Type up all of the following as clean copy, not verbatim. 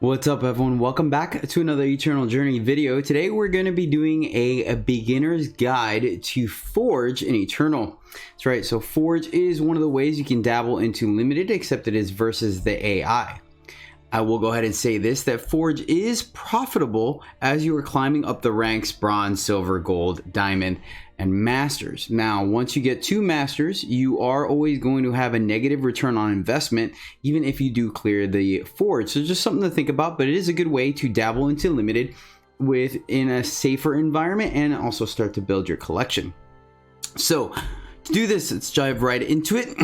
What's up, everyone? Welcome back to another Eternal Journey video. Today we're going to be doing a beginner's guide to Forge in Eternal. That's right, so Forge is one of the ways you can dabble into limited, except it is versus the AI. I will go ahead and say this, that Forge is profitable as you are climbing up the ranks: bronze, silver, gold, diamond, and masters. Now, once you get to masters, you are always going to have a negative return on investment, even if you do clear the Forge. So just something to think about, but it is a good way to dabble into limited within a safer environment and also start to build your collection. So to do this, let's dive right into it.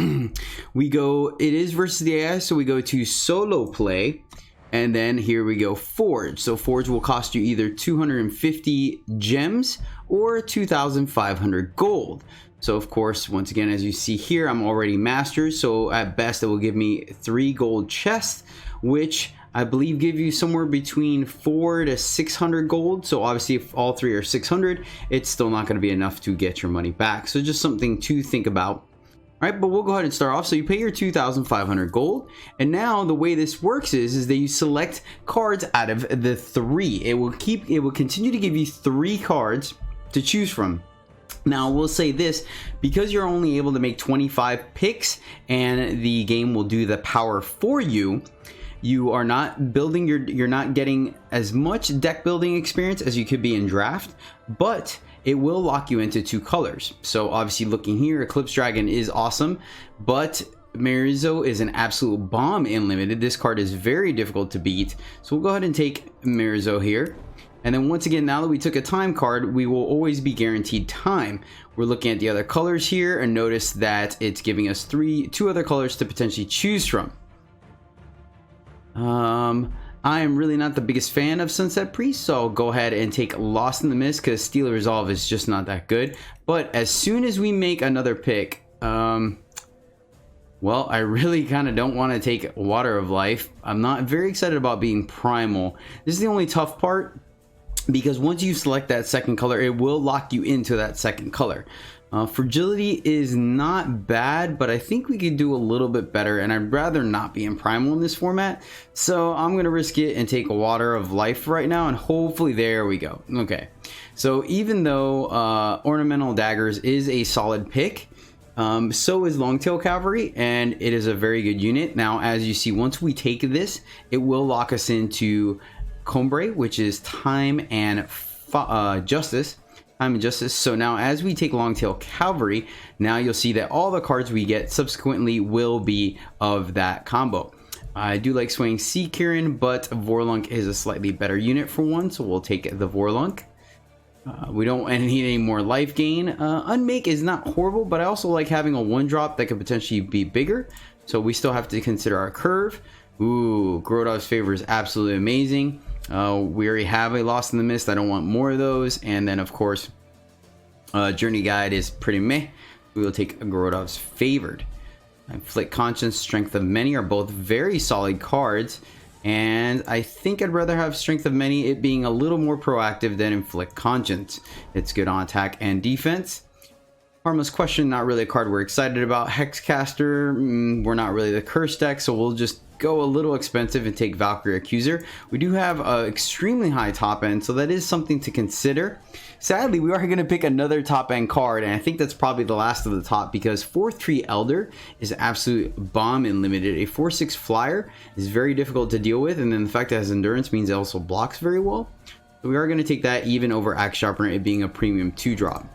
It is versus the AI, so we go to solo play, and then here we go, Forge. So Forge will cost you either 250 gems or 2,500 gold. So of course, once again, as you see here, I'm already mastered, so at best it will give me 3 gold chests, which I believe give you somewhere between 400 to 600 gold. So obviously if all 3 are 600, it's still not going to be enough to get your money back. So just something to think about. All right, but we'll go ahead and start off. So you pay your 2,500 gold, and now the way this works is that you select cards out of the 3. It will continue to give you 3 cards to choose from. Now, we'll say this, because you're only able to make 25 picks and the game will do the power for you, you are not building you're not getting as much deck building experience as you could be in draft, but it will lock you into 2 colors. So obviously, looking here, Eclipse Dragon is awesome, but Marizo is an absolute bomb in limited. This card is very difficult to beat, so we'll go ahead and take Marizo here. And then once again, now that we took a time card, we will always be guaranteed time. We're looking at the other colors here, and notice that it's giving us 2 other colors to potentially choose from. I am really not the biggest fan of Sunset Priest, so I'll go ahead and take Lost in the Mist because Steel Resolve is just not that good. But as soon as we make another pick, well, I really kind of don't want to take Water of Life. I'm not very excited about being Primal. This is the only tough part, because once you select that second color, it will lock you into that second color. Fragility is not bad, but I think we could do a little bit better, and I'd rather not be in Primal in this format. So I'm going to risk it and take a Water of Life right now, and hopefully there we go. Okay, so even though Ornamental Daggers is a solid pick, so is Longtail Cavalry, and it is a very good unit. Now, as you see, once we take this, it will lock us into Combre, which is Time and Justice. Time and Justice. So now as we take Longtail Cavalry, now you'll see that all the cards we get subsequently will be of that combo. I do like Swaying Sea Kieran, but Vorlunk is a slightly better unit for one, so we'll take the Vorlunk. We don't need any more life gain. Unmake is not horrible, but I also like having a 1-drop that could potentially be bigger, so we still have to consider our curve. Ooh, Grodov's Favor is absolutely amazing. We already have a Lost in the Mist. I don't want more of those. And then, of course, Journey Guide is pretty meh. We will take Grodov's Favored. Inflict Conscience, Strength of Many are both very solid cards. And I think I'd rather have Strength of Many, it being a little more proactive than Inflict Conscience. It's good on attack and defense. Harmless Question, not really a card we're excited about. Hexcaster, we're not really the curse deck, so we'll just go a little expensive and take Valkyrie Accuser. We do have an extremely high top end, so that is something to consider. Sadly, we are going to pick another top end card, and I think that's probably the last of the top, because 4/3 Elder is an absolute bomb in limited. A 4/6 Flyer is very difficult to deal with, and then the fact that it has endurance means it also blocks very well. So we are going to take that even over Axe Sharpener, it being a premium 2-drop.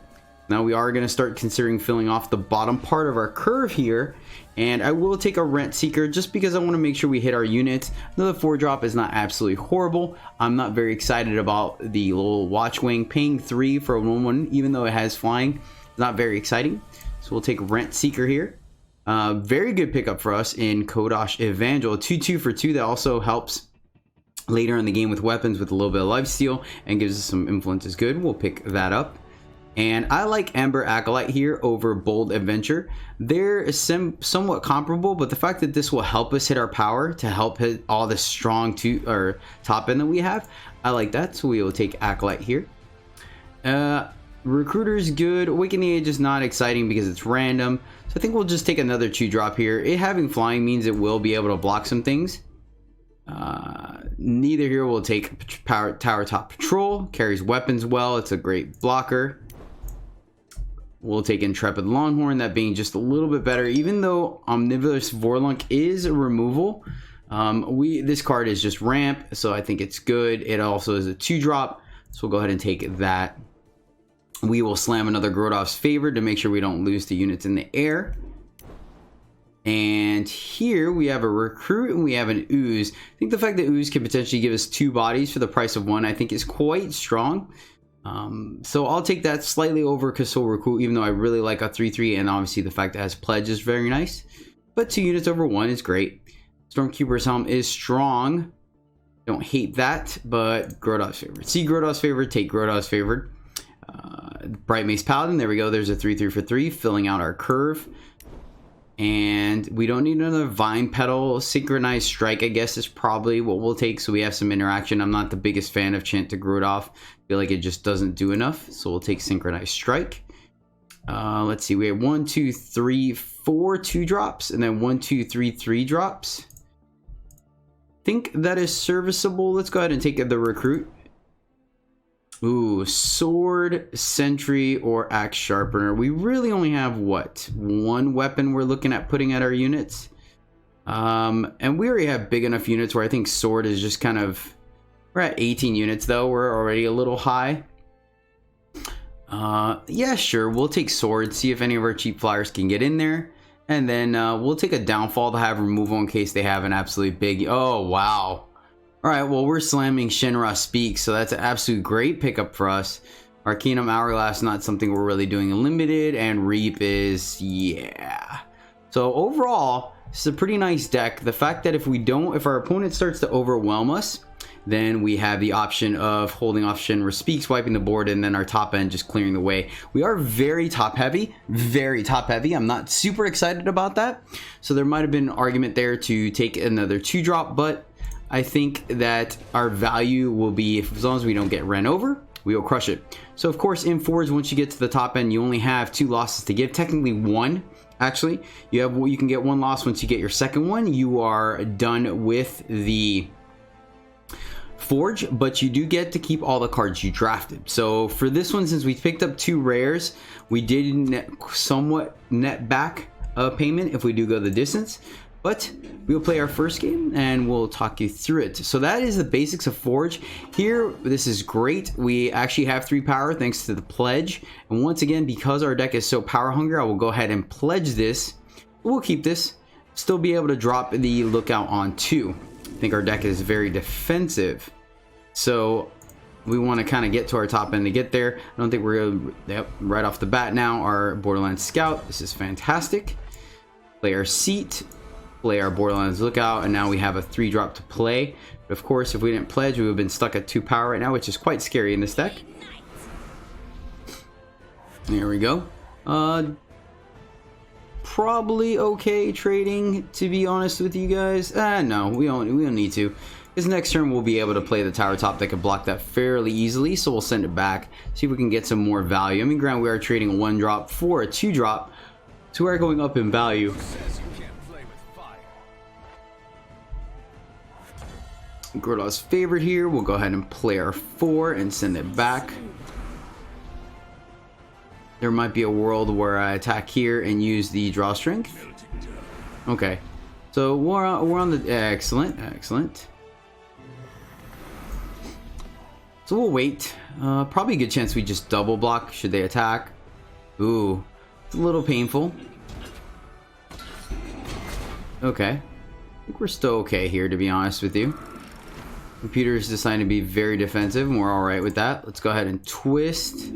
Now we are going to start considering filling off the bottom part of our curve here, and I will take a Rent Seeker just because I want to make sure we hit our units. Another 4-drop is not absolutely horrible. I'm not very excited about the little Watchwing. Paying 3 for a 1/1, even though it has flying, is not very exciting. So we'll take Rent Seeker here. Very good pickup for us in Kodosh Evangel. 2/2 for 2, that also helps later in the game with weapons with a little bit of lifesteal and gives us some influence is good. We'll pick that up. And I like Amber Acolyte here over Bold Adventure. They're somewhat comparable, but the fact that this will help us hit our power to help hit all the strong top end that we have, I like that. So we will take Acolyte here. Recruiter's good. Awakening Age is not exciting because it's random. So I think we'll just take another 2-drop here. It having flying means it will be able to block some things. neither here. We'll take Tower Top Patrol. Carries weapons well. It's a great blocker. We'll take Intrepid Longhorn, that being just a little bit better. Even though Omnivorous Vorlunk is a removal, this card is just ramp, so I think it's good. It also is a 2-drop, so we'll go ahead and take that. We will slam another Grodov's Favor to make sure we don't lose the units in the air. And here we have a Recruit and we have an Ooze. I think the fact that Ooze can potentially give us 2 bodies for the price of 1, I think is quite strong. So I'll take that slightly over Kasol Recruit, even though I really like a 3/3, and obviously the fact that it has Pledge is very nice. But 2 units over 1 is great. Stormkeeper's Helm is strong. Don't hate that, but Grodov's Favor. See Grodov's Favor, take Grodov's Favor. Bright Mace Paladin, there we go. There's a 3/3 for 3, filling out our curve. And we don't need another Vine Petal. Synchronized Strike, I guess, is probably what we'll take, so we have some interaction. I'm not the biggest fan of Chant to Grodov. I feel like it just doesn't do enough, so we'll take Synchronized Strike. Let's see, we have 1, 2, 3, 4 2-drops, and then 1, 2, 3 3-drops. Think that is serviceable. Let's go ahead and take the Recruit. Ooh, Sword, Sentry, or Axe Sharpener. We really only have, what, 1 weapon we're looking at putting at our units. And we already have big enough units where I think Sword is just kind of... We're at 18 units, though. We're already a little high. Yeah, sure. We'll take Sword, see if any of our cheap flyers can get in there. And then we'll take a Downfall to have removal in case they have an absolutely big... Oh, wow. Alright, well, we're slamming Shinra Speak, so that's an absolute great pickup for us. Arcanum Hourglass, not something we're really doing in limited, and Reap is, yeah. So overall, this is a pretty nice deck. The fact that if our opponent starts to overwhelm us, then we have the option of holding off Shinra Speaks, wiping the board, and then our top end just clearing the way. We are very top heavy, very top heavy. I'm not super excited about that. So there might have been an argument there to take another 2-drop, but I think that our value will be, as long as we don't get ran over, we will crush it. So of course, in Forge, once you get to the top end, you only have 2 losses to give. Technically 1, actually. You can get 1 loss. Once you get your second one, you are done with the Forge, but you do get to keep all the cards you drafted. So for this one, since we picked up 2 rares, we did somewhat net back a payment if we do go the distance. But we'll play our first game and we'll talk you through it. So that is the basics of Forge. Here, this is great. We actually have 3 power thanks to the Pledge. And once again, because our deck is so power hungry, I will go ahead and pledge this. We'll keep this. Still be able to drop the Lookout on 2. I think our deck is very defensive. So we want to kind of get to our top end to get there. I don't think we're going to, yep, right off the bat now, our Borderlands Scout. This is fantastic. Play our Seat. Play our Borderlands Lookout, and now we have a 3-drop to play. But of course, if we didn't pledge, we would have been stuck at 2 power right now, which is quite scary in this deck. There we go. Probably okay trading, to be honest with you guys. No, we don't need to. Because next turn we'll be able to play the Tower Top that can block that fairly easily, so we'll send it back, see if we can get some more value. I mean, granted, we are trading a 1-drop for a 2-drop, so we're going up in value. Grodov's Favorite here. We'll go ahead and play our 4 and send it back. There might be a world where I attack here and use the Draw Strength. Okay, so we're on the excellent. So we'll wait. Probably a good chance we just double block should they attack. Ooh, it's a little painful. Okay, I think we're still okay here, to be honest with you. Computer is deciding to be very defensive, and we're alright with that. Let's go ahead and twist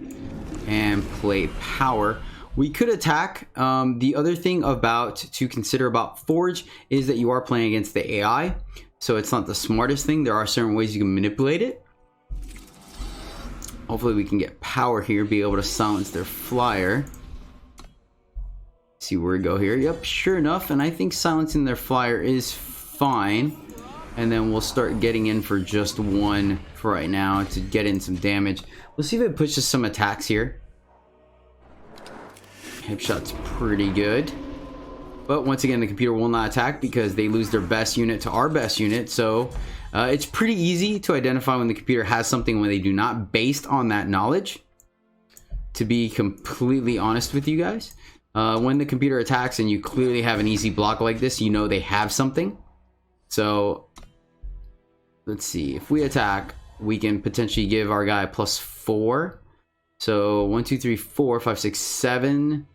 and play power. We could attack. The other thing to consider about Forge is that you are playing against the AI, so it's not the smartest thing. There are certain ways you can manipulate it. Hopefully we can get power here, be able to silence their flyer. See where we go here. Yep, sure enough, and I think silencing their flyer is fine. And then we'll start getting in for just 1 for right now to get in some damage. We'll see if it pushes some attacks here. Hip shot's pretty good. But once again, the computer will not attack because they lose their best unit to our best unit. So it's pretty easy to identify when the computer has something when they do not, based on that knowledge. To be completely honest with you guys, when the computer attacks and you clearly have an easy block like this, you know they have something. So let's see, if we attack, we can potentially give our guy +4. So 1 2 3 4 5 6 7.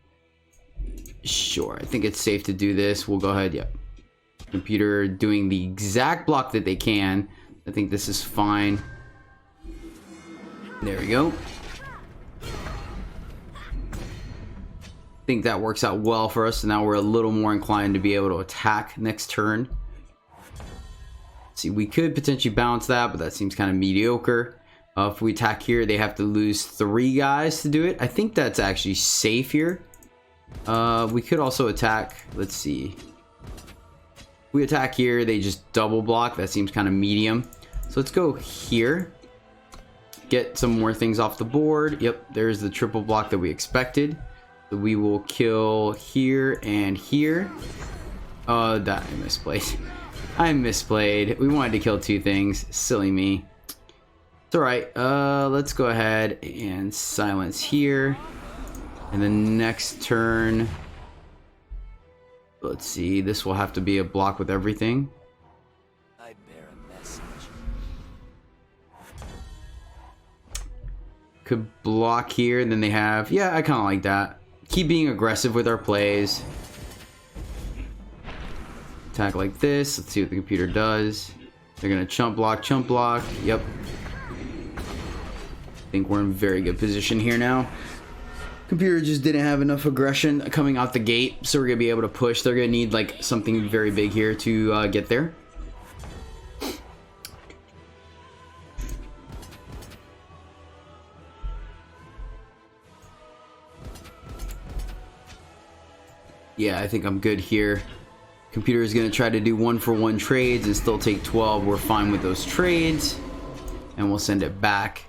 Sure, I think it's safe to do this. We'll go ahead. Yep, computer doing the exact block that they can. I think this is fine. There we go. I think that works out well for us. So now we're a little more inclined to be able to attack next turn. See, we could potentially bounce that, but that seems kind of mediocre. If we attack here, they have to lose 3 guys to do it. I think that's actually safe here. We could also attack. Let's see. If we attack here, they just double block. That seems kind of medium. So let's go here. Get some more things off the board. Yep, there's the triple block that we expected. So we will kill here and here. That I misplayed. I misplayed. We wanted to kill 2 things. Silly me. It's alright. Let's go ahead and silence here. And the next turn, let's see, this will have to be a block with everything. I bear a message. Could block here, and then they have, yeah, I kind of like that. Keep being aggressive with our plays. Attack like this. Let's see what the computer does. They're gonna chump block, chump block. Yep. I think we're in very good position here now. Computer just didn't have enough aggression coming out the gate, so we're gonna be able to push. They're gonna need like something very big here to get there. Yeah, I think I'm good here. Computer is gonna try to do 1-for-1 trades and still take 12. We're fine with those trades, and we'll send it back.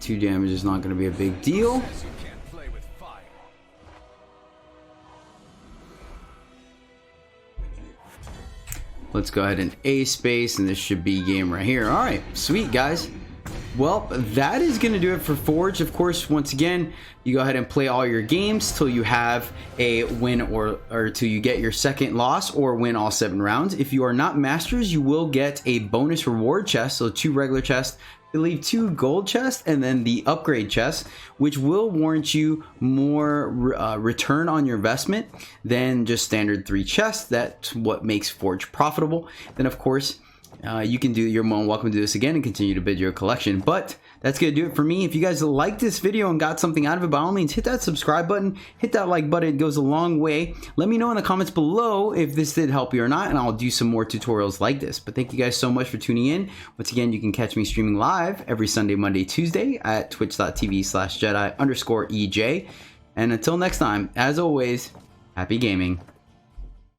2 damage is not going to be a big deal. Let's go ahead and A space, and this should be game right here. All right, sweet guys. Well, that is going to do it for Forge. Of course, once again, you go ahead and play all your games till you have a win or till you get your second loss or win all 7 rounds. If you are not masters, you will get a bonus reward chest, so 2 regular chests, I believe 2 gold chests, and then the upgrade chest, which will warrant you more return on your investment than just standard 3 chests. That's what makes Forge profitable. Then of course, you can do, you're more welcome to do this again and continue to build your collection. But that's gonna do it for me. If you guys liked this video and got something out of it, by all means hit that subscribe button, hit that like button. It goes a long way. Let me know in the comments below if this did help you or not, and I'll do some more tutorials like this. But thank you guys so much for tuning in. Once again, you can catch me streaming live every Sunday, Monday, Tuesday at twitch.tv/Jedi_EJ. And until next time, as always, happy gaming.